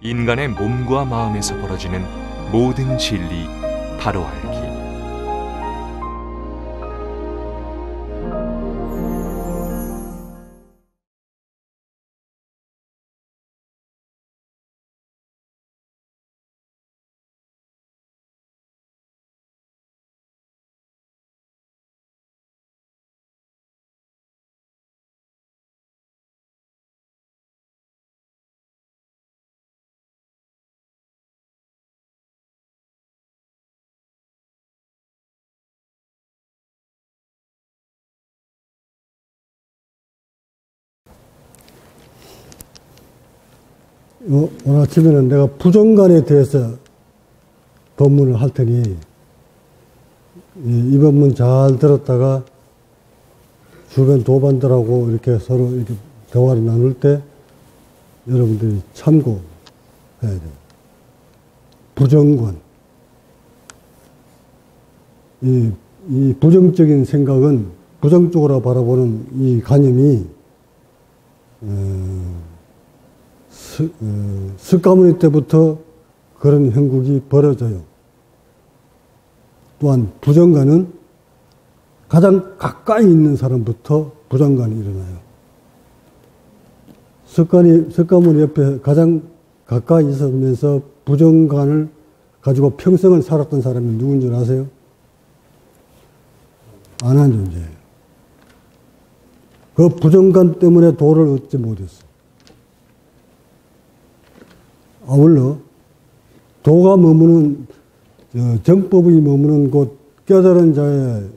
인간의 몸과 마음에서 벌어지는 모든 진리 바로 알기. 오늘 아침에는 내가 부정관에 대해서 법문을 할 테니 이 법문 잘 들었다가 주변 도반들하고 이렇게 서로 이렇게 대화를 나눌 때 여러분들이 참고해야 돼요. 부정관. 이 부정적인 생각은 부정적으로 바라보는 이 관념이 석가모니 때부터 그런 형국이 벌어져요. 또한 부정관은 가장 가까이 있는 사람부터 부정관이 일어나요. 석가모니 옆에 가장 가까이 있으면서 부정관을 가지고 평생을 살았던 사람이 누군 줄 아세요? 안한 존재예요. 그 부정관 때문에 도를 얻지 못했어요. 아울러 도가 머무는 정법이 머무는 곳 깨달은 자의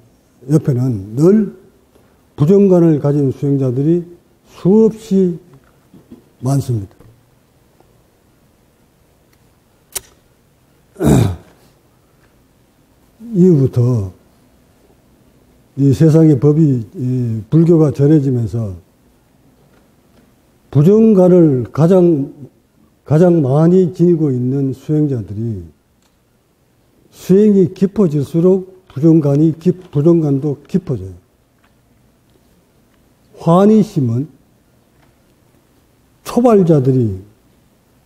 옆에는 늘 부정관을 가진 수행자들이 수없이 많습니다. 이후부터 이 세상의 법이 불교가 전해지면서 부정관을 가장 많이 지니고 있는 수행자들이 수행이 깊어질수록 부정관도 깊어져요. 환희심은 초발자들이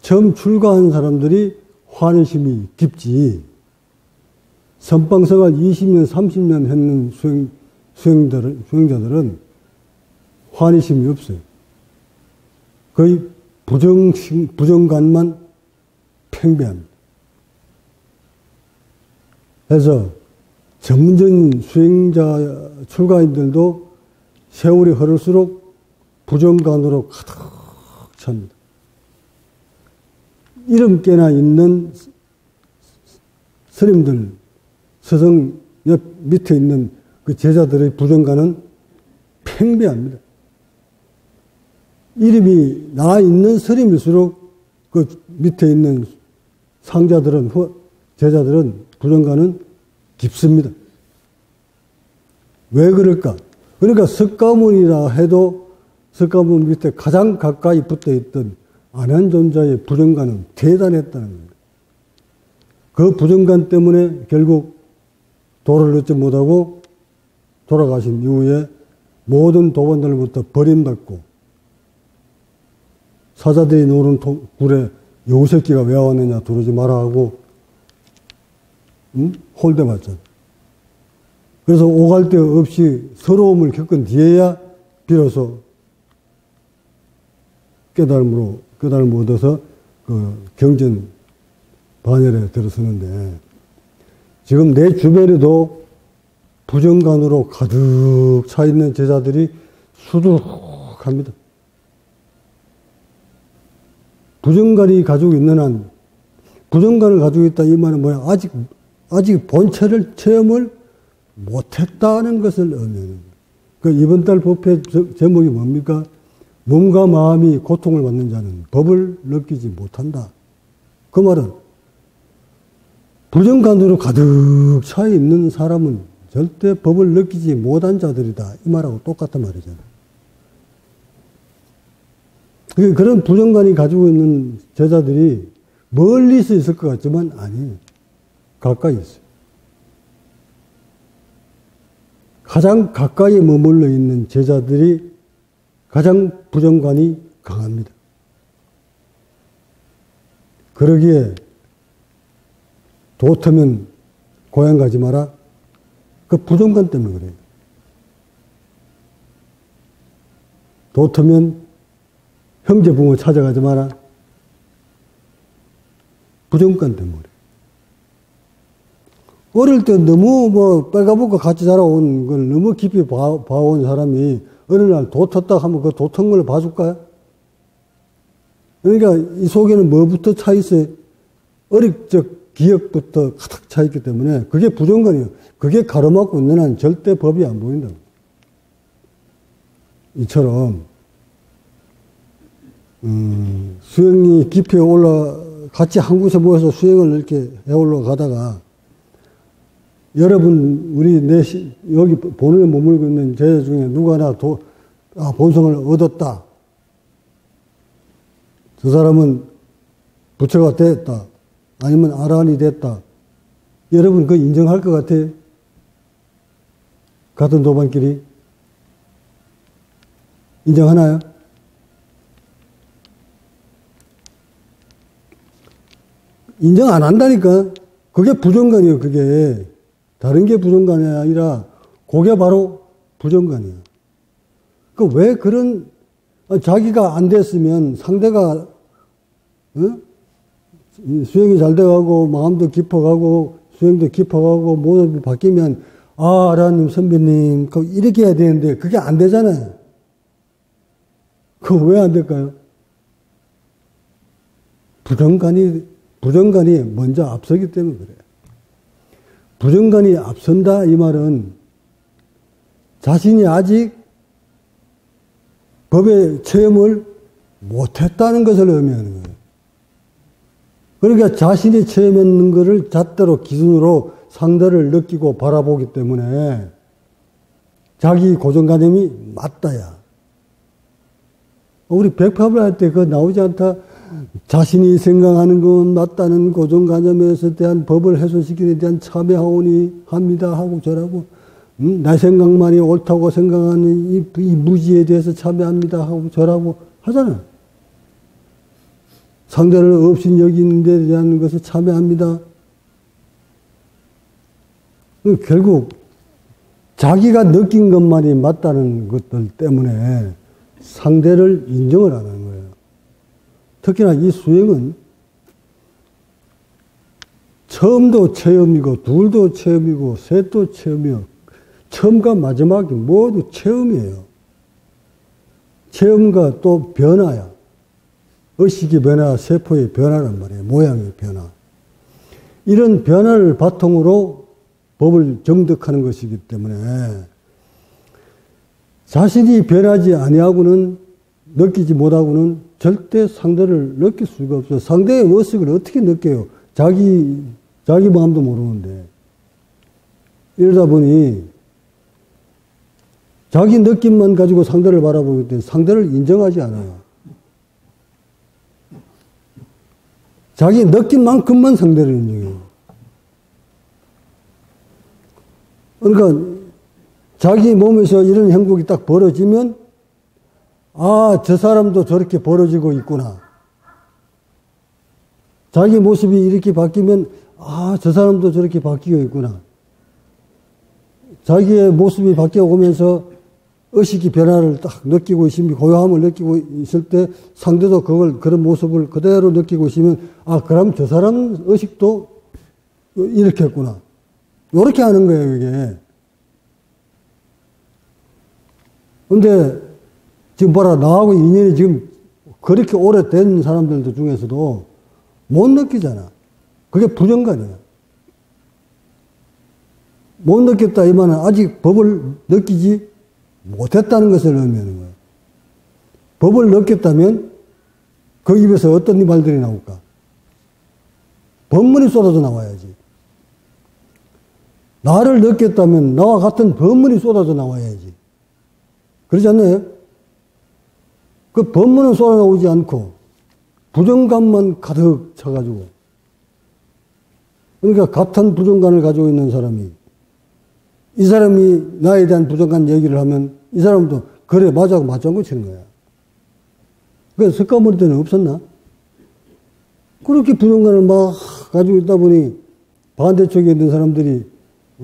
처음 출가한 사람들이 환희심이 깊지 선방생활 20년, 30년 했는 수행자들은 환희심이 없어요. 거의 부정관만 팽배합니다. 그래서 전문적인 수행자 출가인들도 세월이 흐를수록 부정관으로 가득 찹니다. 이름께나 있는 스님들, 서성 옆 밑에 있는 그 제자들의 부정관은 팽배합니다. 이름이 나 있는 스님일수록 그 밑에 있는 상자들은, 제자들은 부정관은 깊습니다. 왜 그럴까? 그러니까 석가모니라 해도 석가모니 밑에 가장 가까이 붙어 있던 안한존자의 부정관은 대단했다는 겁니다. 그 부정관 때문에 결국 도를 얻지 못하고 돌아가신 이후에 모든 도반들로부터 버림받고 사자들이 노는 굴에 요새끼가 왜 왔느냐 들어오지 마라 하고 홀대맞잖아. 그래서 오갈 데 없이 서러움을 겪은 뒤에야 비로소 깨달음을 얻어서 그 경전 반열에 들어서는데 지금 내 주변에도 부정관으로 가득 차 있는 제자들이 수두룩합니다. 부정관이 가지고 있는 한, 부정관을 가지고 있다 이 말은 뭐야? 아직 본체를 체험을 못했다는 것을 의미하는 거예요. 이번 달 법회 제목이 뭡니까? 몸과 마음이 고통을 받는 자는 법을 느끼지 못한다. 그 말은 부정관으로 가득 차 있는 사람은 절대 법을 느끼지 못한 자들이다. 이 말하고 똑같은 말이잖아요. 그런 부정관이 가지고 있는 제자들이 멀리서 있을 것 같지만 아니에요. 가까이 있어요. 가장 가까이 머물러 있는 제자들이 가장 부정관이 강합니다. 그러기에 도터면 고향 가지 마라. 그 부정관 때문에 그래요. 도터면 형제 부모 찾아가지 마라. 부정관 때문에 그래요. 어릴 때 너무 뭐 빨가벗고 같이 자라온 걸 너무 깊이 봐온 사람이 어느 날 도 텄다 하면 그 도 튼 걸 봐줄까요? 그러니까 이 속에는 뭐부터 차 있어요? 어릴 적 기억부터 가득 차 있기 때문에 그게 부정관이에요. 그게 가로막고 있는 한 절대 법이 안 보인다. 이처럼 수행이 깊이 같이 한 곳에 모여서 수행을 이렇게 해 올라가다가 여러분 우리 여기 본원에 머물고 있는 제자 중에 누가 하나 본성을 얻었다. 저 사람은 부처가 됐다. 아니면 아라한이 됐다. 여러분 그거 인정할 것 같아요? 같은 도반끼리? 인정하나요? 인정 안 한다니까. 그게 부정관이에요, 그게. 다른 게 부정관이 아니라, 그게 바로 부정관이에요. 왜 그런, 자기가 안 됐으면 상대가, 수행이 잘 돼가고, 마음도 깊어가고, 수행도 깊어가고, 모습이 바뀌면, 아라님, 선배님, 이렇게 해야 되는데, 그게 안 되잖아요. 그거 왜 안 될까요? 부정관이 먼저 앞서기 때문에 그래요. 부정관이 앞선다 이 말은 자신이 아직 법의 체험을 못했다는 것을 의미하는 거예요. 그러니까 자신이 체험했는 것을 잣대로 기준으로 상대를 느끼고 바라보기 때문에 자기 고정관념이 맞다야. 우리 백파를 할 때 그거 나오지 않다. 자신이 생각하는 건 맞다는 고정관념에 대한 법을 해소시키는 데 대한 참여하오니 합니다 하고 저라고 내 생각만이 옳다고 생각하는 이 무지에 대해서 참여합니다 하고 저라고 하잖아. 상대를 없인 여기는 데 대한 것을 참여합니다. 결국 자기가 느낀 것만이 맞다는 것들 때문에 상대를 인정을 안 하는 거예요. 특히나 이 수행은 처음도 체험이고 둘도 체험이고 셋도 체험이요. 처음과 마지막이 모두 체험이에요. 체험과 또 변화야. 의식의 변화, 세포의 변화란 말이에요. 모양의 변화. 이런 변화를 바탕으로 법을 정득하는 것이기 때문에 자신이 변하지 아니하고는 느끼지 못하고는 절대 상대를 느낄 수가 없어요. 상대의 모습을 어떻게 느껴요? 자기 마음도 모르는데. 이러다 보니 자기 느낌만 가지고 상대를 바라보기 때문에 상대를 인정하지 않아요. 자기 느낌만큼만 상대를 인정해요. 그러니까 자기 몸에서 이런 행복이 딱 벌어지면 저 사람도 저렇게 벌어지고 있구나. 자기 모습이 이렇게 바뀌면 저 사람도 저렇게 바뀌고 있구나. 자기의 모습이 바뀌어 오면서 의식의 변화를 딱 느끼고 있으면 고요함을 느끼고 있을 때 상대도 그런 모습을 그대로 느끼고 있으면 그럼 저 사람 의식도 이렇게 했구나. 이렇게 하는 거예요, 이게. 근데 지금 봐라, 나하고 인연이 지금 그렇게 오래된 사람들도 중에서도 못 느끼잖아. 그게 부정관이야. 못 느꼈다 이 말은 아직 법을 느끼지 못했다는 것을 의미하는 거야. 법을 느꼈다면 그 입에서 어떤 말들이 나올까? 법문이 쏟아져 나와야지. 나를 느꼈다면 나와 같은 법문이 쏟아져 나와야지. 그러지 않나요? 그 법문은 쏟아나오지 않고 부정감만 가득 차가지고, 그러니까 같은 부정감을 가지고 있는 사람이 이 사람이 나에 대한 부정감 얘기를 하면 이 사람도 그래 맞아고 맞장구 치는 거야. 그래서 석가모니 때는 없었나? 그렇게 부정관을 막 가지고 있다 보니 반대쪽에 있는 사람들이,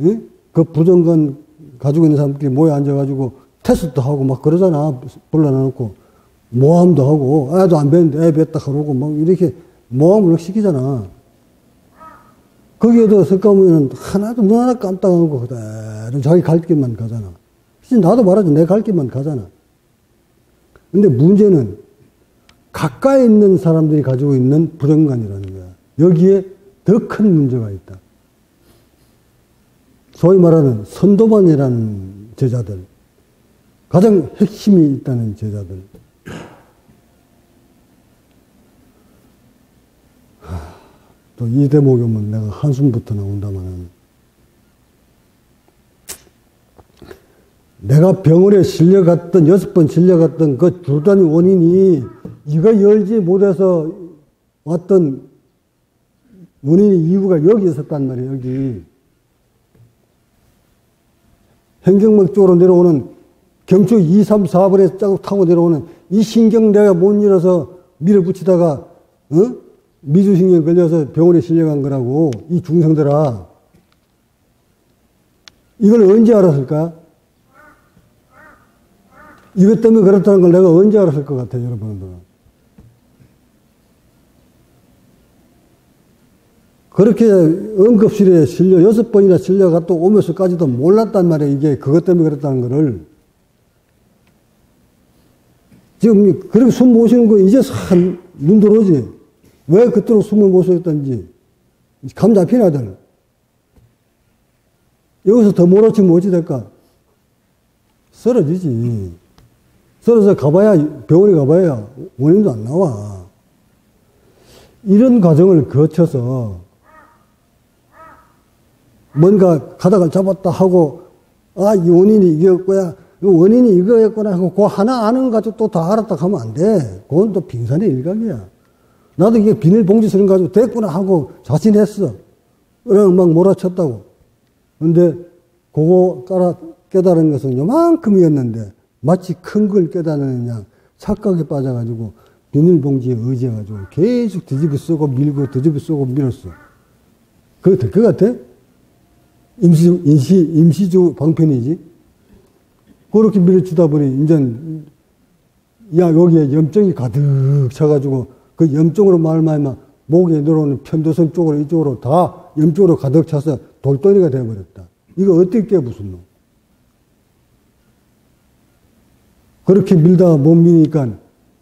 예? 그 부정관 가지고 있는 사람들이 모여 앉아가지고 테스트도 하고 막 그러잖아. 불러놔놓고. 모함도 하고, 애도 안 뵀는데 애 뵀다 그러고 막 이렇게 모함을 시키잖아. 거기에도 석가모니는 하나도 눈 하나 깜딱 안 하고 그대로 자기 갈 길만 가잖아. 나도 말하지, 내 갈 길만 가잖아. 근데 문제는 가까이 있는 사람들이 가지고 있는 부정관이라는 거야. 여기에 더 큰 문제가 있다. 소위 말하는 선도반이라는 제자들, 가장 핵심이 있다는 제자들. 또 이 대목이 오면 내가 한숨부터 나온다마는, 내가 병원에 실려갔던, 6번 실려갔던 그 주단위 원인이 이거 열지 못해서 왔던 원인의 이유가 여기 있었단 말이에요, 여기. 행경막 쪽으로 내려오는 경추 2, 3, 4번에 짜고 타고 내려오는 이 신경 내가 못 잃어서 밀어붙이다가, 미주신경 걸려서 병원에 실려간 거라고, 이 중생들아. 이걸 언제 알았을까? 이것 때문에 그렇다는 걸 내가 언제 알았을 것 같아요, 여러분들. 그렇게 응급실에 실려, 6번이나 실려가 또 오면서까지도 몰랐단 말이에요, 이게 그것 때문에 그렇다는 거를. 지금, 그렇게 숨 못 쉬는 거 이제 눈 들어오지? 왜 그토록 숨을 못 쉬었던지. 감 잡히나, 아들? 여기서 더 몰아치면 어찌 될까? 쓰러지지. 쓰러져 가봐야, 병원에 가봐야 원인도 안 나와. 이런 과정을 거쳐서 뭔가 가닥을 잡았다 하고, 아, 이 원인이 이거였구나, 이 원인이 이거였구나 하고, 그 하나 아는 거 가지고 또 다 알았다 하면 안 돼. 그건 또 빙산의 일각이야. 나도 이게 비닐봉지 쓰는 거 가지고 됐구나 하고 자신했어. 그럼 막 몰아쳤다고. 근데 그거 깨달은 것은 요만큼이었는데 마치 큰 걸 깨달으느냐 착각에 빠져가지고 비닐봉지에 의지해가지고 계속 뒤집어 쓰고 밀고 뒤집어 쓰고 밀었어. 그거 될 것 같아? 임시주 방편이지. 그렇게 밀어주다 보니 이제 야 여기에 염증이 가득 차가지고 그 염증으로 말미암아 목에 내려오는 편도선 쪽으로 이쪽으로 다 염증으로 가득 차서 돌덩이가 되어버렸다. 이거 어떻게 깨부순노? 그렇게 밀다가 못 미니까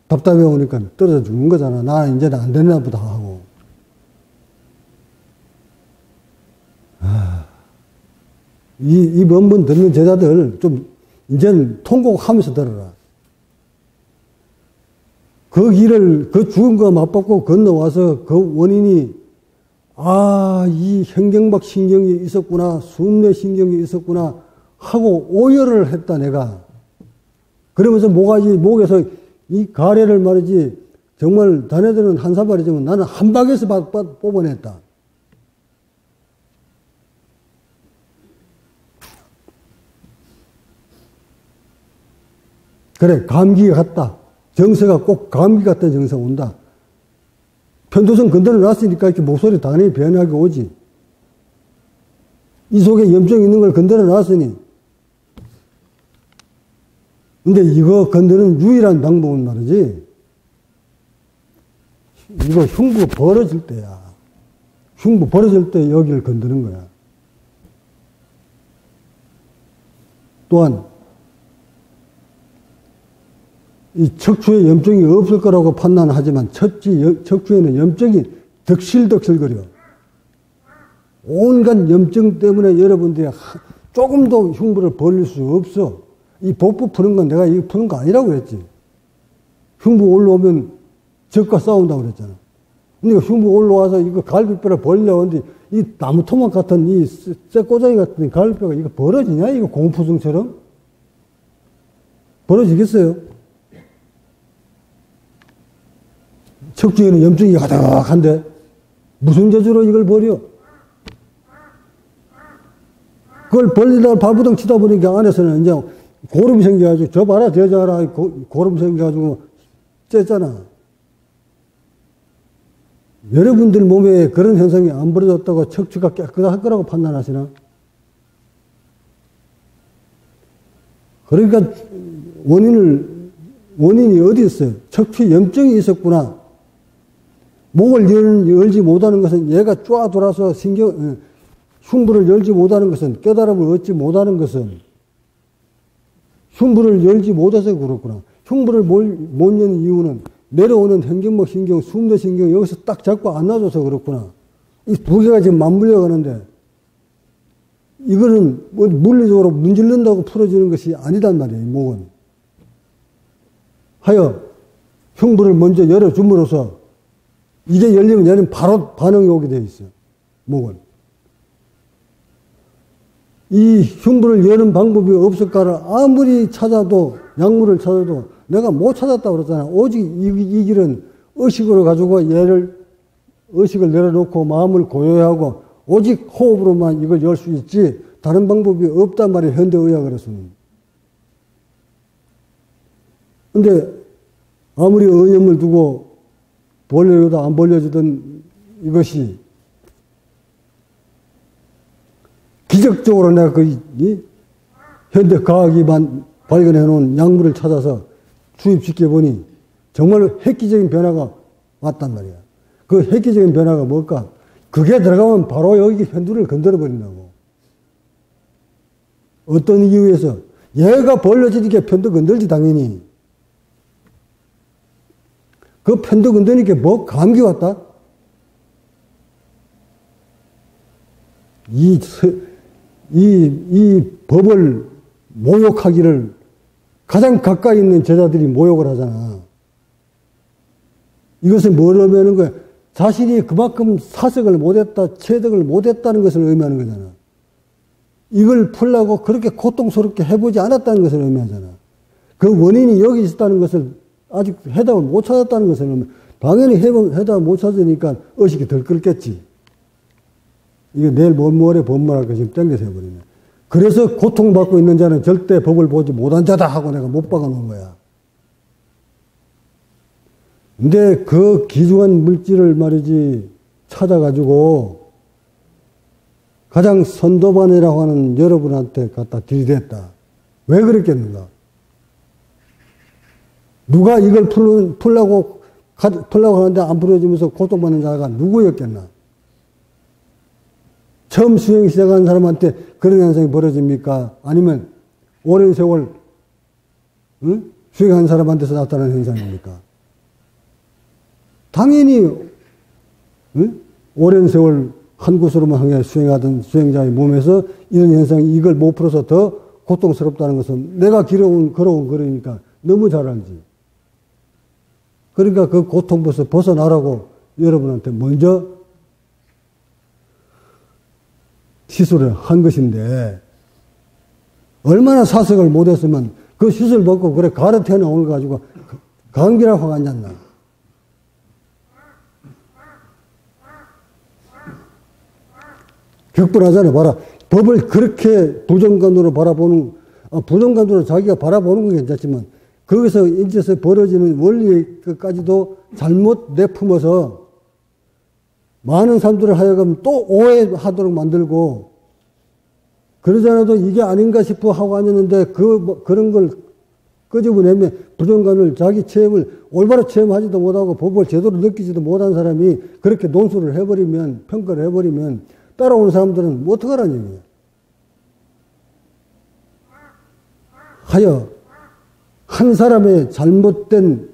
답답해 오니까 떨어져 죽는 거잖아. 나 이제는 안 되나 보다 하고. 이 원문 듣는 제자들 좀 이제는 통곡하면서 들어라. 그 길을, 그 죽은 거 맞받고 건너와서 그 원인이, 아, 이 현경막 신경이 있었구나, 숨내 신경이 있었구나 하고 오열을 했다, 내가. 그러면서 목에서 이 가래를 말이지, 정말 자네들은 한 사발이지만 나는 한 박에서 뽑아냈다. 그래, 감기가 갔다. 정서가 꼭 감기 같은 정서가 온다. 편도선 건드려 놨으니까 이렇게 목소리 당연히 변하게 오지. 이 속에 염증이 있는 걸 건드려 놨으니. 근데 이거 건드는 유일한 방법은 말이지. 이거 흉부 벌어질 때야. 흉부 벌어질 때 여기를 건드는 거야. 또한 이 척추에 염증이 없을 거라고 판단하지만 척추에는 염증이 덕실덕실거려. 온갖 염증 때문에 여러분들이 조금도 흉부를 벌릴 수 없어. 이 복부 푸는 건 내가 이거 푸는 거 아니라고 그랬지. 흉부 올라오면 적과 싸운다고 그랬잖아. 근데 흉부 올라와서 이거 갈비뼈를 벌려오는데 이 나무토막 같은 이 쇠꼬장이 같은 갈비뼈가 이거 벌어지냐? 이거 공푸승처럼? 벌어지겠어요? 척추에는 염증이 가득한데 무슨 재주로 이걸 버려? 그걸 벌리다가 발부둥 치다 보니까 안에서는 이제 고름이 생겨가지고 저 봐라 저자라 고름 생겨가지고 쬐잖아. 여러분들 몸에 그런 현상이 안 벌어졌다고 척추가 깨끗할 거라고 판단하시나? 그러니까 원인이 어디 있어요? 척추 염증이 있었구나. 목을 열지 못하는 것은 얘가 쫙 돌아서 흉부를 열지 못하는 것은, 깨달음을 얻지 못하는 것은 흉부를 열지 못해서 그렇구나. 흉부를 못 여는 이유는 내려오는 현경목 신경, 숨도 신경 여기서 딱 잡고 안 놔줘서 그렇구나. 이 두 개가 지금 맞물려 가는데 이거는 뭐 물리적으로 문질른다고 풀어지는 것이 아니단 말이에요. 목은. 하여 흉부를 먼저 열어줌으로써 이게 열리면 얘는 바로 반응이 오게 되어 있어요. 목은. 이 흉부를 여는 방법이 없을까를 아무리 찾아도, 약물을 찾아도 내가 못 찾았다고 그러잖아. 오직 이 길은 의식으로 가지고 의식을 내려놓고 마음을 고요하고 오직 호흡으로만 이걸 열 수 있지 다른 방법이 없단 말이에요. 현대의학으로서는. 근데 아무리 의념을 두고 벌려도 안 벌려지던 이것이 기적적으로 내가 현대 과학이 발견해 놓은 약물을 찾아서 주입시켜 보니 정말 획기적인 변화가 왔단 말이야. 그 획기적인 변화가 뭘까? 그게 들어가면 바로 여기 현두를 건드려 버린다고. 어떤 이유에서? 얘가 벌려지니까 편도 건들지 당연히. 그 편도 건드니까 뭐 감기 왔다? 이 법을 모욕하기를 가장 가까이 있는 제자들이 모욕을 하잖아. 이것을 뭘 의미하는 거야? 자신이 그만큼 사색을 못했다, 체득을 못했다는 것을 의미하는 거잖아. 이걸 풀려고 그렇게 고통스럽게 해보지 않았다는 것을 의미하잖아. 그 원인이 여기 있었다는 것을 아직 해답을 못 찾았다는 것을 의미하면 당연히 해답을 못 찾으니까 의식이 덜 끌겠지. 이게 내일 모레 법문할 거 지금 땡겨서 해버리네. 그래서 고통받고 있는 자는 절대 법을 보지 못한 자다 하고 내가 못 박아놓은 거야. 근데 그 귀중한 물질을 말이지 찾아가지고 가장 선도반이라고 하는 여러분한테 갖다 들이댔다. 왜 그랬겠는가? 누가 이걸 풀려고 하는데 안 풀어지면서 고통받는 자가 누구였겠나? 처음 수행 시작한 사람한테 그런 현상이 벌어집니까? 아니면 오랜 세월 수행한 사람한테서 나타나는 현상입니까? 당연히 오랜 세월 한 곳으로만 향해 수행하던 수행자의 몸에서 이런 현상이 이걸 못 풀어서 더 고통스럽다는 것은 내가 걸어온 거리니까 너무 잘 알지. 그러니까 그 고통부터 벗어나라고 여러분한테 먼저 시술을 한 것인데 얼마나 사색을 못했으면 그 시술 받고 그래 가르쳐 나온 거 가지고 감기라고 하지 않나. 격분하잖아. 봐라. 법을 그렇게 부정관으로 부정관으로 자기가 바라보는 건 괜찮지만 거기서 인제서 벌어지는 원리까지도 잘못 내품어서 많은 사람들을 하여금 또 오해하도록 만들고 그러잖아도 이게 아닌가 싶어 하고 앉았는데 그런 걸 끄집어내면 부정관을 자기 체험을 올바로 체험하지도 못하고 법을 제대로 느끼지도 못한 사람이 그렇게 논술을 해버리면 평가를 해버리면 따라오는 사람들은 뭐 어떡하라는 얘기예요. 하여 한 사람의 잘못된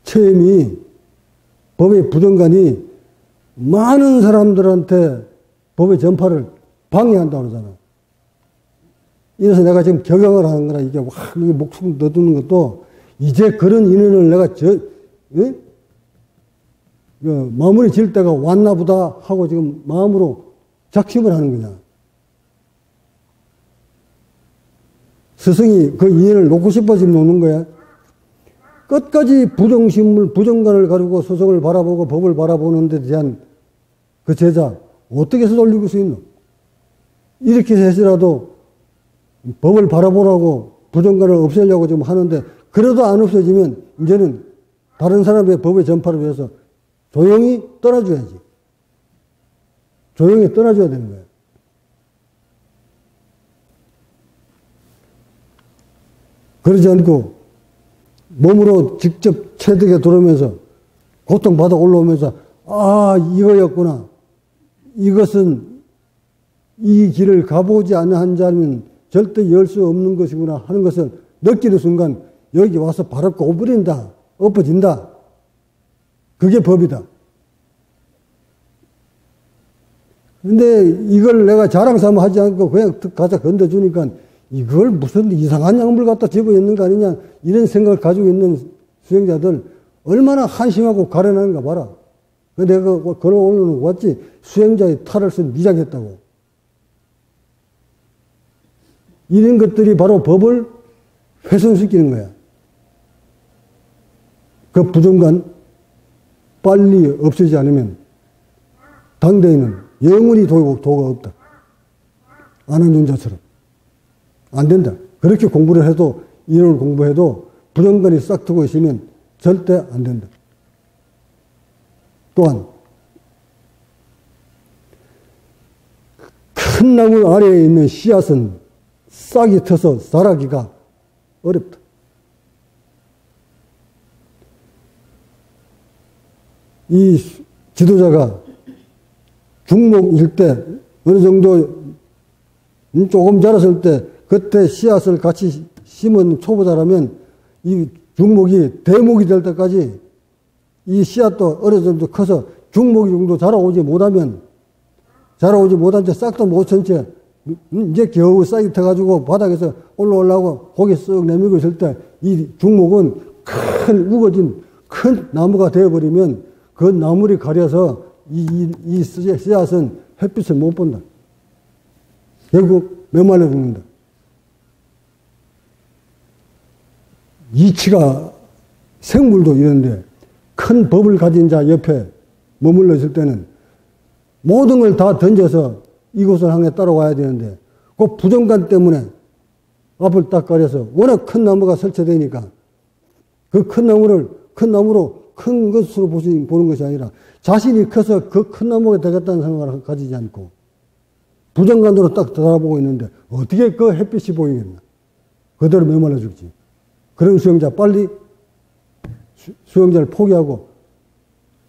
체험이 법의 부정관이 많은 사람들한테 법의 전파를 방해한다고 그러잖아. 이래서 내가 지금 격앙을 하는 거라 이게 목숨 넣어두는 것도 이제 그런 인연을 내가 마무리 지을 때가 왔나 보다 하고 지금 마음으로 작심을 하는 거냐. 스승이 그 인연을 놓고 싶어 지금 놓는 거야. 끝까지 부정관을 가지고 스승을 바라보고 법을 바라보는 데 대한 그 제자 어떻게 해서 돌리고 수 있노? 이렇게 해서라도 법을 바라보라고 부정관을 없애려고 지금 하는데 그래도 안 없어지면 이제는 다른 사람의 법의 전파를 위해서 조용히 떠나줘야지. 조용히 떠나줘야 되는 거예요. 그러지 않고 몸으로 직접 체득에 들어오면서 고통받아 올라오면서 아 이거였구나. 이것은 이 길을 가보지 않은 한 자는 절대 열 수 없는 것이구나 하는 것을 느끼는 순간 여기 와서 바로 엎어진다. 엎어진다. 그게 법이다. 근데 이걸 내가 자랑삼아 하지 않고 그냥 가서 건져주니까 이걸 무슨 이상한 약물 갖다 집어넣는 거 아니냐 이런 생각을 가지고 있는 수행자들 얼마나 한심하고 가련한가 봐라. 내가 걸어 올려놓고 왔지 수행자의 탈을 쓴 미장했다고. 이런 것들이 바로 법을 훼손시키는 거야. 그 부정관 빨리 없애지 않으면 당대에는 영원히 도가 없다. 안한존자처럼. 안 된다. 그렇게 공부를 해도 이론을 공부해도 부정관이 싹 트고 있으면 절대 안 된다. 또한 큰 나무 아래에 있는 씨앗은 싹이 터서 자라기가 어렵다. 이 지도자가 중목일 때 어느 정도 조금 자랐을 때 그때 씨앗을 같이 심은 초보자라면 이 중목이 대목이 될 때까지 이 씨앗도 어느 정도 커서 중목이 정도 자라오지 못한 채 싹도 못 천 채 이제 겨우 싹이 터가지고 바닥에서 올라오려고 고개 쓱 내밀고 있을 때 이 중목은 큰 우거진 큰 나무가 되어버리면 그 나물이 가려서 이 씨앗은 햇빛을 못 본다. 결국 메말라 죽는다. 이치가 생물도 이런데 큰 법을 가진 자 옆에 머물러 있을 때는 모든 걸 다 던져서 이곳을 향해 따라와야 되는데 그 부정관 때문에 앞을 딱 가려서 워낙 큰 나무가 설치되니까 그 큰 나무로 큰 것으로 보는 것이 아니라 자신이 커서 그 큰 나무가 되겠다는 생각을 가지지 않고 부정관으로 딱 돌아보고 있는데 어떻게 그 햇빛이 보이겠나. 그대로 메말라 죽지. 그런 수행자 빨리 수행자를 포기하고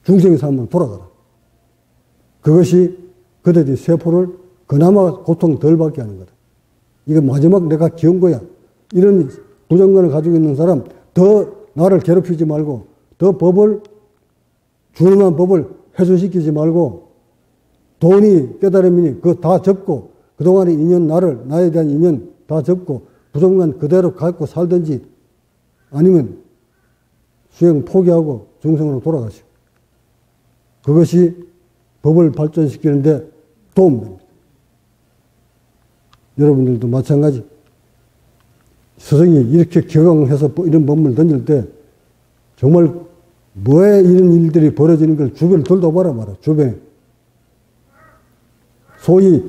중생의 삶으로 돌아가라. 그것이 그들의 세포를 그나마 고통 덜 받게 하는 거다. 이거 마지막 내가 기운 거야. 이런 부정관을 가지고 있는 사람 더 나를 괴롭히지 말고 더 법을 준엄한 법을 훼손시키지 말고 돈이 깨달음이니 그거 다 접고 그동안의 인연 나에 대한 인연 다 접고 부정관 그대로 갖고 살든지 아니면 수행 포기하고 중생으로 돌아가시고 그것이 법을 발전시키는데 도움됩니다. 여러분들도 마찬가지. 스승이 이렇게 격앙해서 이런 법문을 던질 때 정말 왜 이런 일들이 벌어지는 걸 주변을 돌아봐라 말아. 주변에. 소위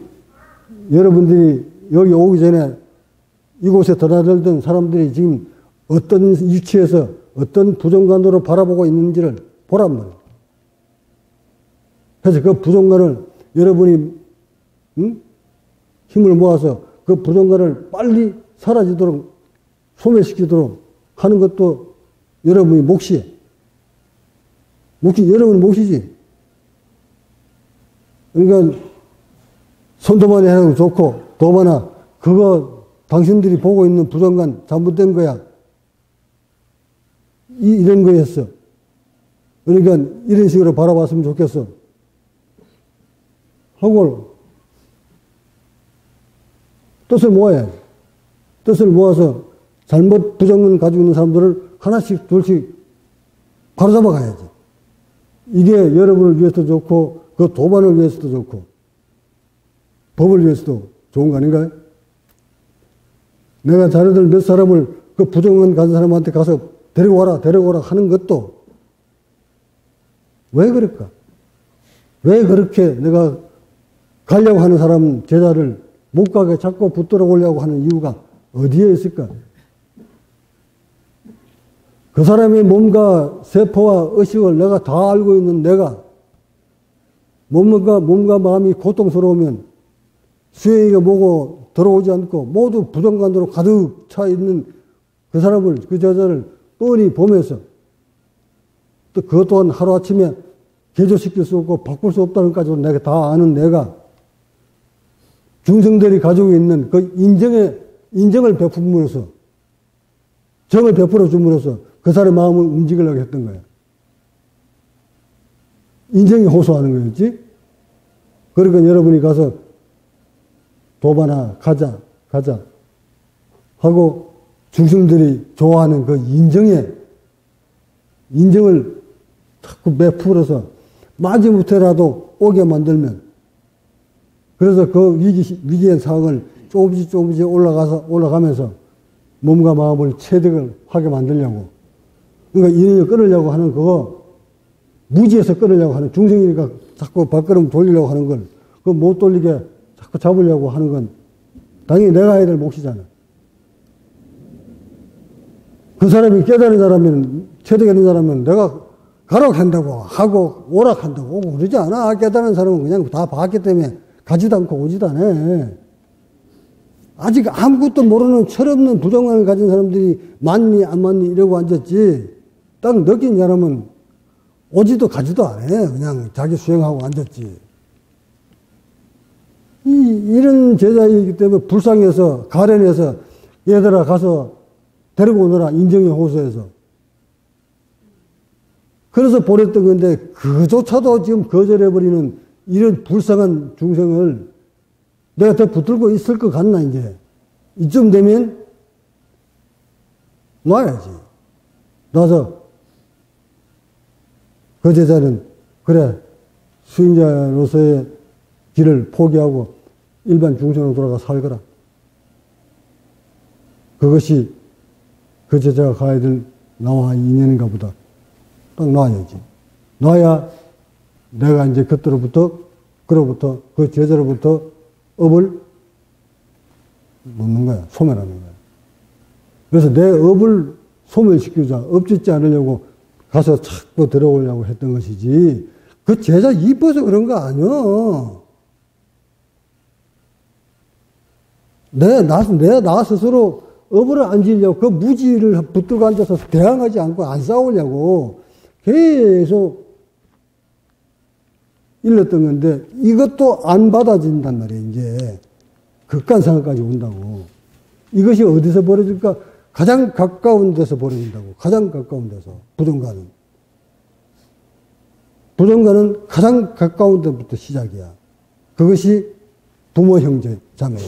여러분들이 여기 오기 전에 이곳에 드나들던 사람들이 지금 어떤 위치에서 어떤 부정관으로 바라보고 있는지를 보란 말이에요. 그래서 그 부정관을 여러분이 힘을 모아서 그 부정관을 빨리 사라지도록 소멸시키도록 하는 것도 여러분이 몫이에요. 여러분의 몫이지. 그러니까 손도만이 해도 좋고 도만아 그거 당신들이 보고 있는 부정관 잘못된 거야. 이런 거였어. 그러니까 이런 식으로 바라봤으면 좋겠어. 하고 뜻을 모아야지. 뜻을 모아서 잘못 부정을 가지고 있는 사람들을 하나씩 둘씩 바로잡아 가야지. 이게 여러분을 위해서도 좋고 그 도반을 위해서도 좋고 법을 위해서도 좋은 거 아닌가요? 내가 자네들 몇 사람을 그 부정을 가진 사람한테 가서 데리고 와라 하는 것도 왜 그럴까? 왜 그렇게 내가 가려고 하는 사람 제자를 못 가게 자꾸 붙들어 오려고 하는 이유가 어디에 있을까? 그 사람의 몸과 세포와 의식을 내가 다 알고 있는 내가 몸과 마음이 고통스러우면 수행이가 뭐고 들어오지 않고 모두 부정관으로 가득 차 있는 그 사람을, 그 저자를 뻔히 보면서 또 그것 또한 하루아침에 개조시킬 수 없고 바꿀 수 없다는 것까지도 내가 다 아는 내가 중생들이 가지고 있는 그 인정을 베품으로써 정을 베풀어 줌으로써 그 사람의 마음을 움직이려고 했던 거야. 인정이 호소하는 거였지. 그러니까 여러분이 가서 도바나 가자 하고 중생들이 좋아하는 그 인정을 자꾸 베풀어서 마지못해라도 오게 만들면 그래서 그 위기의 상황을 조금씩 올라가면서 몸과 마음을 체득을 하게 만들려고 그러니까 인연을 끊으려고 하는 그거 무지에서 끊으려고 하는 중생이니까 자꾸 발걸음 돌리려고 하는 걸 그거 못 돌리게 자꾸 잡으려고 하는 건 당연히 내가 해야 될 몫이잖아. 그 사람이 깨달은 사람이면 체득하는 사람은 내가 가락한다고 하고 오락한다고 오고 그러지 않아. 깨달은 사람은 그냥 다 봤기 때문에 가지도 않고 오지도 않아. 아직 아무것도 모르는 철없는 부정관을 가진 사람들이 맞니 안 맞니 이러고 앉았지. 딱 느낀 사람은 오지도 가지도 안 해. 그냥 자기 수행하고 앉았지. 이런 제자이기 때문에 불쌍해서 가련해서 얘들아 가서 데리고 오너라 인정에 호소해서. 그래서 보냈던 건데 그조차도 지금 거절해버리는 이런 불쌍한 중생을 내가 더 붙들고 있을 것 같나 이제. 이쯤 되면 놔야지. 놔서 그 제자는 그래 수행자로서의 길을 포기하고 일반 중생으로 돌아가 살거라. 그것이 그 제자가 가야 될 나와 인연인가 보다. 딱 놔야지. 놔야 내가 이제 그때로부터 그 제자로부터 업을 놓는 거야. 소멸하는 거야. 그래서 내 업을 소멸시키자. 업짓지 않으려고 가서 자꾸 들어오려고 했던 것이지. 그 제자 이뻐서 그런 거 아니야. 나 스스로 업을 안 지려고 그 무지를 붙들고 앉아서 대항하지 않고 안 싸우려고 계속 일렀던 건데 이것도 안 받아진단 말이에요. 이제 극간상까지 온다고. 이것이 어디서 벌어질까? 가장 가까운 데서 벌어진다고. 가장 가까운 데서. 부정과는 가장 가까운 데부터 시작이야. 그것이 부모, 형제, 자매야.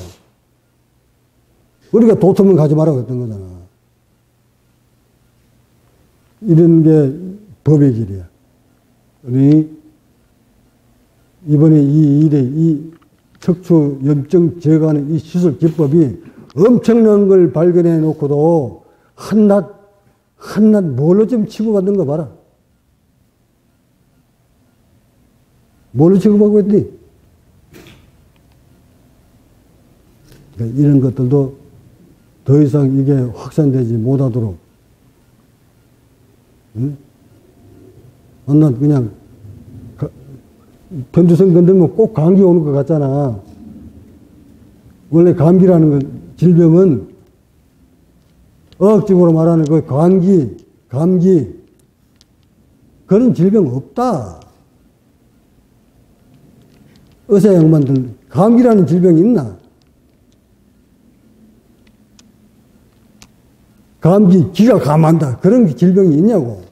우리가 도톰은 가지 말라고 했던 거잖아. 이런 게 법의 길이야. 우리 이번에 이 일에 이 척추 염증 제거하는 이 시술 기법이 엄청난 걸 발견해 놓고도 한낱 뭘로 좀 치고받는 거 봐라. 뭘로 치고받고 있니? 그러니까 이런 것들도 더 이상 이게 확산되지 못하도록, 응? 한낱 그냥 편두성 건들면 꼭 감기 오는 것 같잖아. 원래 감기라는 건, 질병은 어학적으로 말하는 그 감기 그런 질병 없다. 의사 양반들 감기라는 질병이 있나? 감기, 기가 감한다. 그런 질병이 있냐고.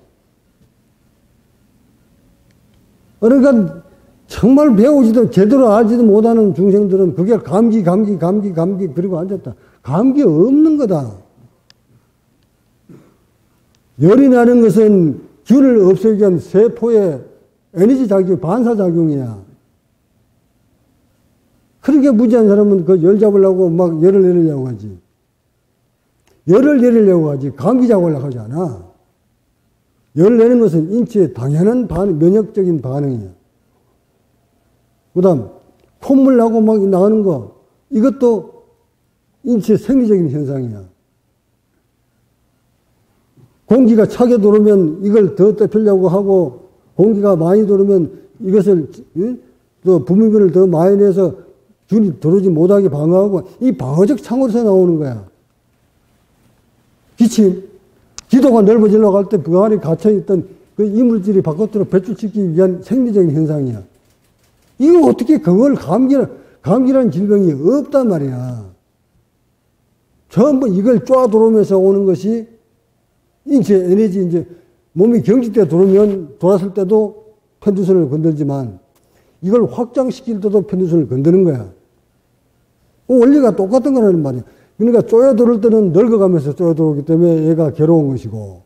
그러니까 정말 배우지도 제대로 알지도 못하는 중생들은 그게 감기 그리고 앉았다. 감기 없는 거다. 열이 나는 것은 균을 없애기 위한 세포의 에너지 작용, 반사작용이야. 그렇게 무지한 사람은 그 열 잡으려고 막 열을 내리려고 하지. 열을 내리려고 하지. 감기 잡으려고 하지 않아. 열을 내는 것은 인체의 당연한 면역적인 반응이야. 그 다음, 콧물 나고 막 나오는 거, 이것도 인체 생리적인 현상이야. 공기가 차게 들어오면 이걸 더 떼피려고 하고, 공기가 많이 들어오면 이것을, 또 분비물을 더 많이 내서 균이 들어오지 못하게 방어하고, 이 방어적 창으로서 나오는 거야. 기침. 기도가 넓어지려고 할 때 그 안에 갇혀있던 그 이물질이 바깥으로 배출시키기 위한 생리적인 현상이야. 이거 어떻게 그걸 감기라는 질병이 없단 말이야. 전부 이걸 쫙 들어오면서 오는 것이 인체 에너지, 이제 몸이 경직돼 들어오면 돌았을 때도 편두선을 건들지만 이걸 확장시킬 때도 편두선을 건드는 거야. 원리가 똑같은 거라는 말이야. 그러니까 쪼여 들어올 때는 늙어가면서 쪼여 들어오기 때문에 얘가 괴로운 것이고,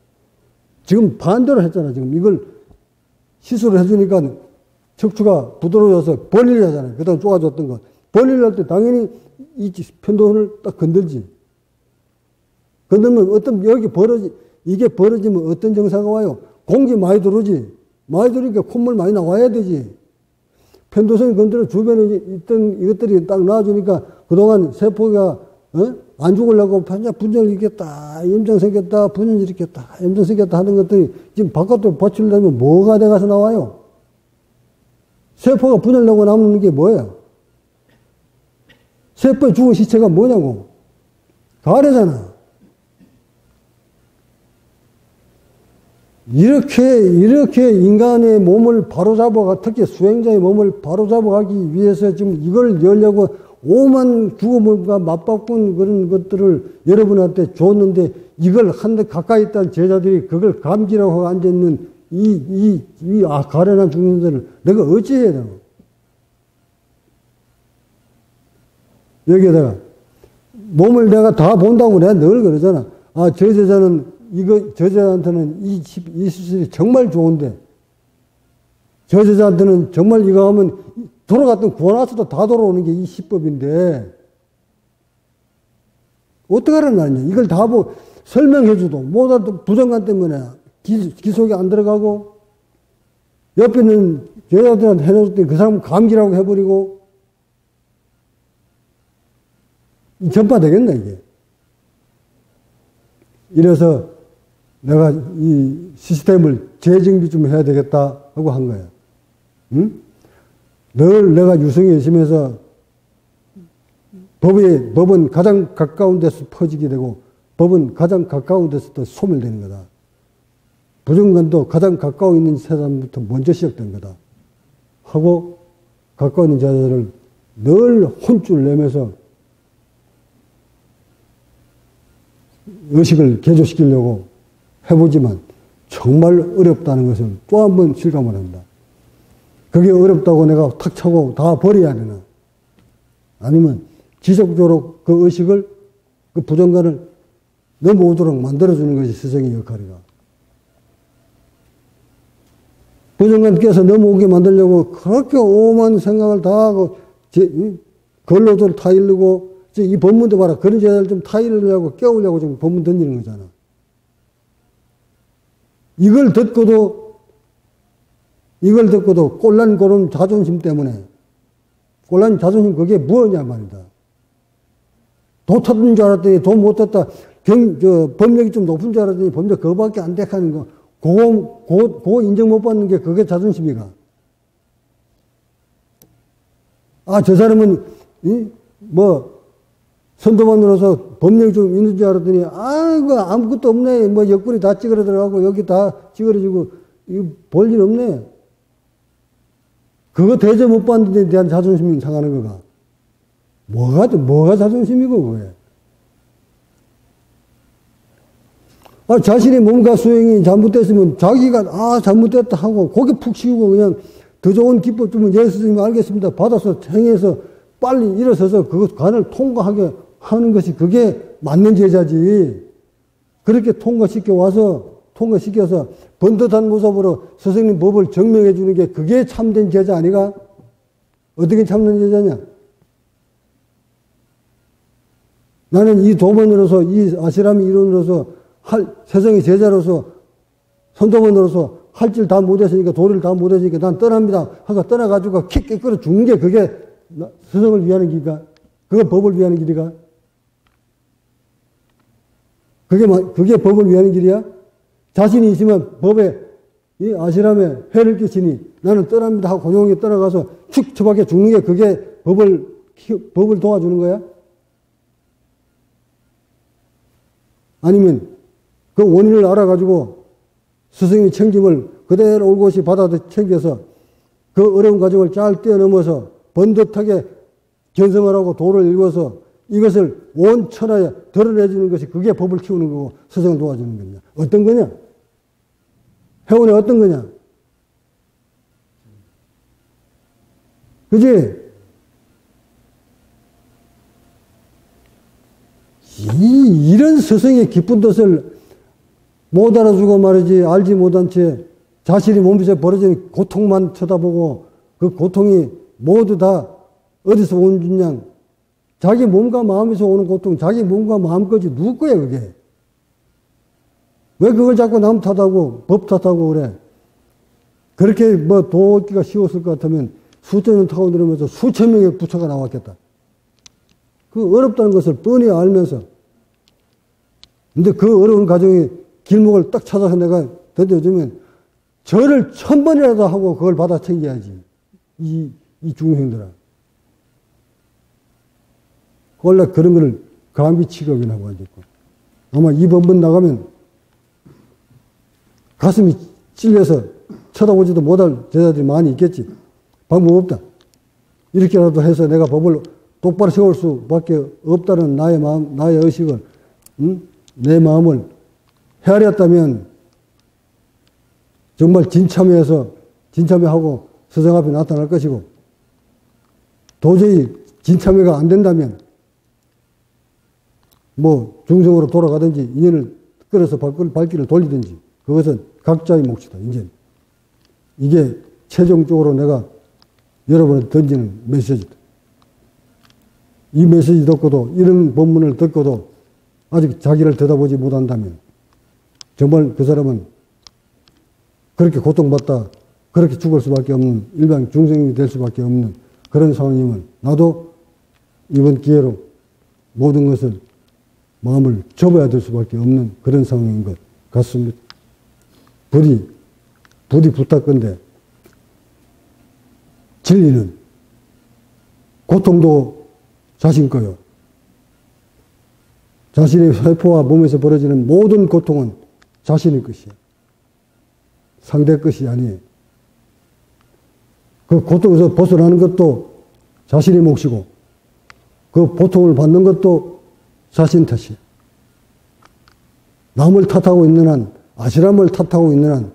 지금 반대로 했잖아. 지금 이걸 시술을 해주니까 척추가 부드러워져서 번리를 하잖아요. 그 다음 쪼아줬던 거. 번리를 할 때 당연히 이 편도선을 딱 건들지. 건들면 이게 벌어지면 어떤 증상이 와요? 공기 많이 들어오지. 많이 들어오니까 콧물 많이 나와야 되지. 편도선이 건드려 주변에 있던 이것들이 딱 나와주니까 그동안 세포가, 안 죽으려고 분열 일으켰다, 염증 생겼다, 분열 일으켰다, 염증 생겼다 하는 것들이 지금 바깥으로 버치려면 뭐가 돼가서 나와요? 세포가 분열나고 남는 게 뭐예요? 세포의 죽은 시체가 뭐냐고? 가래잖아. 이렇게 인간의 몸을 바로잡아가, 특히 수행자의 몸을 바로잡아가기 위해서 지금 이걸 열려고 오만 죽음과 맞바꾼 그런 것들을 여러분한테 줬는데, 이걸 한데 가까이 있던 제자들이 그걸 감지라고 하고 앉아있는 가련한 중년들을 내가 어찌해야 되나? 여기에다가 몸을 내가 다 본다고 내가 늘 그러잖아. 아, 저 제자는 저 제자한테는 이 수술이 정말 좋은데, 저 제자한테는 정말 이거 하면 돌아갔던 구원하서도 다 돌아오는 게 이 시법인데, 어떡하라는 말이냐. 이걸 다 설명해줘도 못하도 부정관 때문에 기속이 안 들어가고, 옆에 있는 제자들한테 해줬을 때 그 사람 감기라고 해버리고, 전파되겠나, 이게. 이래서 내가 이 시스템을 재정비 좀 해야 되겠다 하고 한 거야. 응? 늘 내가 유성에 있으면서 법은 가장 가까운 데서 퍼지게 되고, 법은 가장 가까운 데서 또 소멸되는 거다. 부정관도 가장 가까워 있는 사람부터 먼저 시작된 거다 하고, 가까워 있는 자들을 늘 혼쭐 내면서 의식을 개조시키려고 해보지만 정말 어렵다는 것을 또 한 번 실감을 한다. 그게 어렵다고 내가 탁 차고 다 버려야 되나? 아니면 지속적으로 그 의식을, 그 부정관을 넘어오도록 만들어주는 것이 스승의 역할이다. 부정관께서 넘어오게 만들려고 그렇게 오만 생각을 다 하고, 걸로들 타일르고, 이 법문도 봐라. 그런 제자를 좀 타일르려고, 깨우려고 좀 법문 던지는 거잖아. 이걸 듣고도 꼴난 고른 자존심 때문에, 꼴난 자존심 그게 뭐냐 말이다. 도 탔는 줄 알았더니 도 못 탔다. 법력이 좀 높은 줄 알았더니 법력 그거밖에 안 돼가는 거. 그거 인정 못 받는 게 그게 자존심이가. 아, 저 사람은, 선도만으로서 법력이 좀 있는 줄 알았더니, 아무것도 없네. 옆구리 다 찌그러 들어가고, 여기 다 찌그러지고, 이거 볼 일 없네. 그거 대접 못 받는 데 대한 자존심이 상하는 거가. 뭐가 자존심이고, 그게. 자신의 몸과 수행이 잘못됐으면 자기가, 잘못됐다 하고, 고개 푹 쉬고, 그냥 더 좋은 기법 주면, 예, 스승님 알겠습니다. 받아서 행해서 빨리 일어서서 그 관을 통과하게 하는 것이 그게 맞는 제자지. 그렇게 통과시켜서 번듯한 모습으로 스승님 법을 증명해 주는 게 그게 참된 제자 아니가? 어떻게 참된 제자냐? 나는 이 도문으로서, 이 아시라미 이론으로서, 세상의 제자로서, 선도문으로서 할 줄 다 못했으니까, 도리를 다 못했으니까 난 떠납니다 하고 떠나가지고 킥 끌어 죽는 게 그게 스승을 위하는 길이가? 그게 법을 위하는 길이가? 그게 법을 위하는 길이야? 자신이 있으면 법에 이 아시람에 해를 끼치니 나는 떠납니다 하고 고종이 떠나가서 축 처박혀 죽는 게 그게 법을 도와주는 거야? 아니면 그 원인을 알아가지고 스승의 챙김을 그대로 올곧이 받아 챙겨서 그 어려운 과정을 잘 뛰어넘어서 번듯하게 견성을 하고 도를 읽어서 이것을 온 천하에 드러내주는 것이 그게 법을 키우는 거고 스승을 도와주는 거냐. 어떤 거냐? 해운이 어떤 거냐? 그지? 이런 스승의 깊은 뜻을 못 알아주고 말이지 알지 못한 채 자신이 몸에서 벌어지는 고통만 쳐다보고 그 고통이 모두 다 어디서 온 주냐. 자기 몸과 마음에서 오는 고통, 자기 몸과 마음까지 누구 거야 그게. 왜 그걸 자꾸 남 탓하고 법 탓하고 그래. 그렇게 뭐 도얻기가 쉬웠을 것 같으면 수천 년 타고 들으면서 수천 명의 부처가 나왔겠다. 그 어렵다는 것을 뻔히 알면서. 근데 그 어려운 과정에 길목을 딱 찾아서 내가 던져주면 절을 1000번이라도 하고 그걸 받아 챙겨야지. 이 중생들아. 원래 그런 거를 감비치겁이라고 하죠. 아마 이 법문 나가면 가슴이 찔려서 쳐다보지도 못할 제자들이 많이 있겠지. 방법 없다. 이렇게라도 해서 내가 법을 똑바로 세울 수밖에 없다는 나의 마음, 나의 의식을, 내 마음을 헤아렸다면 정말 진참회하고 스승 앞에 나타날 것이고 도저히 진참회가 안 된다면 뭐 중생으로 돌아가든지 인연을 끌어서 발길을 돌리든지 그것은 각자의 몫이다. 이제 이게 최종적으로 내가 여러분한테 던지는 메시지다. 이 메시지 듣고도 이런 법문을 듣고도 아직 자기를 들여다보지 못한다면 정말 그 사람은 그렇게 고통받다 그렇게 죽을 수밖에 없는 일반 중생이 될 수밖에 없는 그런 상황임을 나도 이번 기회로 모든 것을 마음을 접어야 될 수밖에 없는 그런 상황인 것 같습니다. 부디 부탁건대 진리는 고통도 자신 거요. 자신의 세포와 몸에서 벌어지는 모든 고통은 자신의 것이야. 상대 것이 아니에요. 그 고통에서 벗어나는 것도 자신의 몫이고 그 고통을 받는 것도 자신 탓이야. 남을 탓하고 있는 한, 아시람을 탓하고 있는 한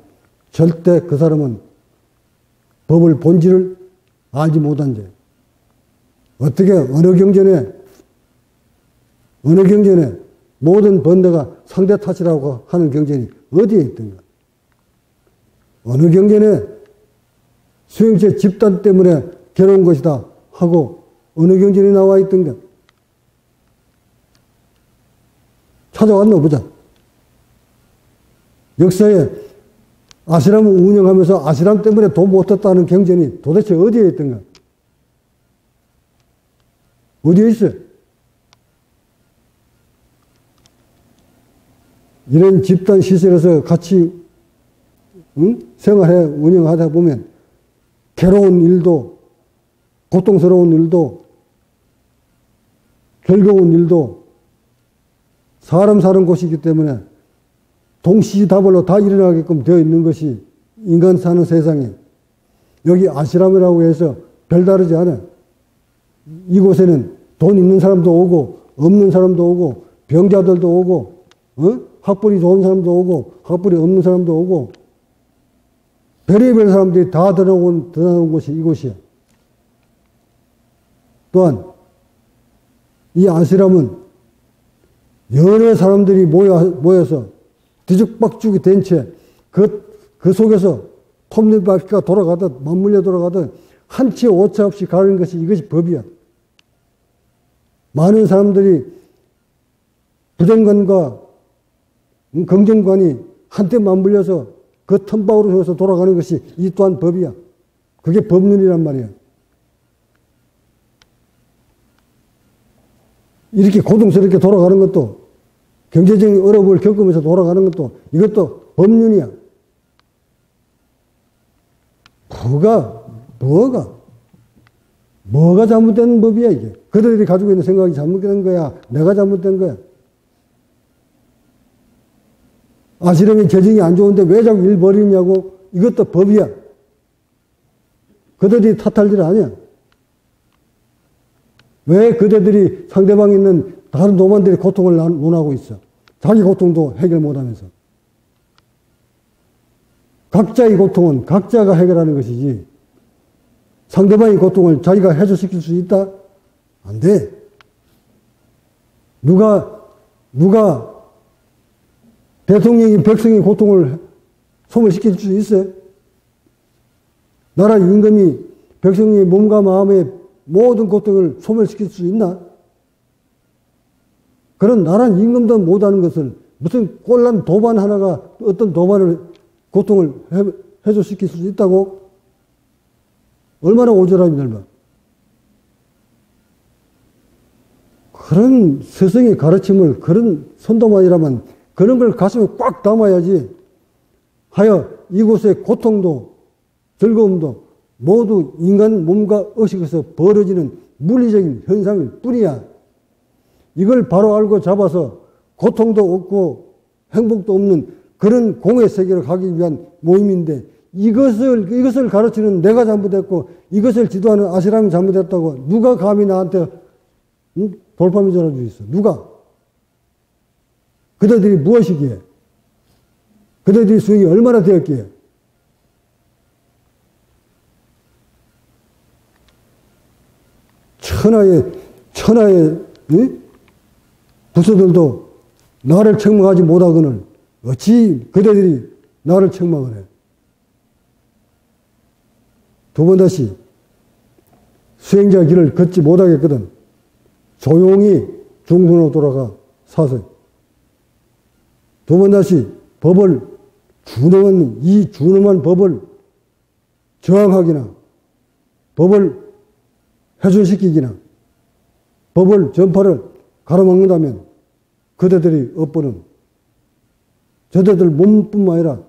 절대 그 사람은 법을 본질을 알지 못한 죄. 어떻게 어느 경전에 모든 번뇌가 상대 탓이라고 하는 경전이 어디에 있던가? 어느 경전에 수행체 집단 때문에 괴로운 것이다 하고 어느 경전에 나와 있던가? 찾아왔나 보자. 역사에 아시람을 운영하면서 아시람 때문에 돈 못 탔다는 경전이 도대체 어디에 있던가? 어디에 있어요? 이런 집단 시설에서 같이 생활해 운영하다 보면 괴로운 일도 고통스러운 일도 즐거운 일도 사람 사는 곳이기 때문에 동시다발로 다 일어나게끔 되어 있는 것이 인간 사는 세상에 여기 아시람이라고 해서 별다르지 않아. 이곳에는 돈 있는 사람도 오고 없는 사람도 오고 병자들도 오고 학벌이 좋은 사람도 오고 학벌이 없는 사람도 오고 별의별 사람들이 다 드러나온 곳이 이곳이야. 또한 이 아시람은 여러 사람들이 모여서 뒤죽박죽이 된 채 그 속에서 톱니바퀴가 돌아가듯 맞물려 돌아가듯 한치 오차 없이 가는 것이 이것이 법이야. 많은 사람들이 부정관과 긍정관이 한때 맞물려서 그 틈바구로 해서 돌아가는 것이 이 또한 법이야. 그게 법륜이란 말이야. 이렇게 고통스럽게 돌아가는 것도 경제적인 어려움을 겪으면서 돌아가는 것도 이것도 법륜이야. 뭐가 잘못된 법이야, 이게. 그들이 가지고 있는 생각이 잘못된 거야? 내가 잘못된 거야? 아시령이 재정이 안 좋은데 왜 자꾸 일 벌이냐고? 이것도 법이야. 그들이 탓할 일 아니야. 왜 그대들이 상대방에 있는 다른 노만들의 고통을 논하고 있어? 자기 고통도 해결 못하면서. 각자의 고통은 각자가 해결하는 것이지 상대방의 고통을 자기가 해소시킬 수 있다? 안 돼. 누가 대통령이 백성의 고통을 소멸시킬 수 있어요? 나라 임금이 백성의 몸과 마음의 모든 고통을 소멸시킬 수 있나? 그런 나란 임금도 못하는 것을 무슨 꼴난 도반 하나가 어떤 도반을 고통을 해소시킬 수 있다고? 얼마나 오절함이 넓어. 그런 스승의 가르침을 그런 선도만이라면 그런 걸 가슴에 꽉 담아야지. 하여 이곳의 고통도 즐거움도 모두 인간 몸과 의식에서 벌어지는 물리적인 현상일 뿐이야. 이걸 바로 알고 잡아서 고통도 없고 행복도 없는 그런 공의 세계로 가기 위한 모임인데 이것을 가르치는 내가 잘못했고 이것을 지도하는 아시람이 잘못했다고 누가 감히 나한테 돌파미 전해줄 수 있어? 누가? 그들이 무엇이기에? 그들이 수익이 얼마나 되었기에? 천하의 부서들도 나를 책망하지 못하거늘 어찌 그들이 나를 책망을 해? 두 번 다시 수행자 길을 걷지 못하겠거든 조용히 중선으로 돌아가 사세. 두 번 다시 법을 준엄한 법을 저항하기나 법을 훼손시키기나 법을 전파를 가로막는다면 그대들이 업보는 저대들 몸뿐만 아니라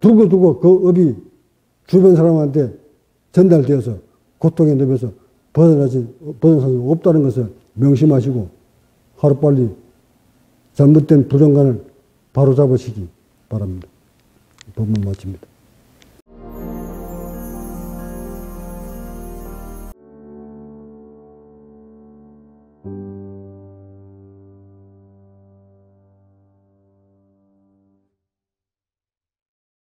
두고두고 그 업이 주변 사람한테 전달되어서 고통에 넘어서 벗어날 수 없다는 것을 명심하시고 하루빨리 잘못된 부정관을 바로잡으시기 바랍니다. 법문 마칩니다.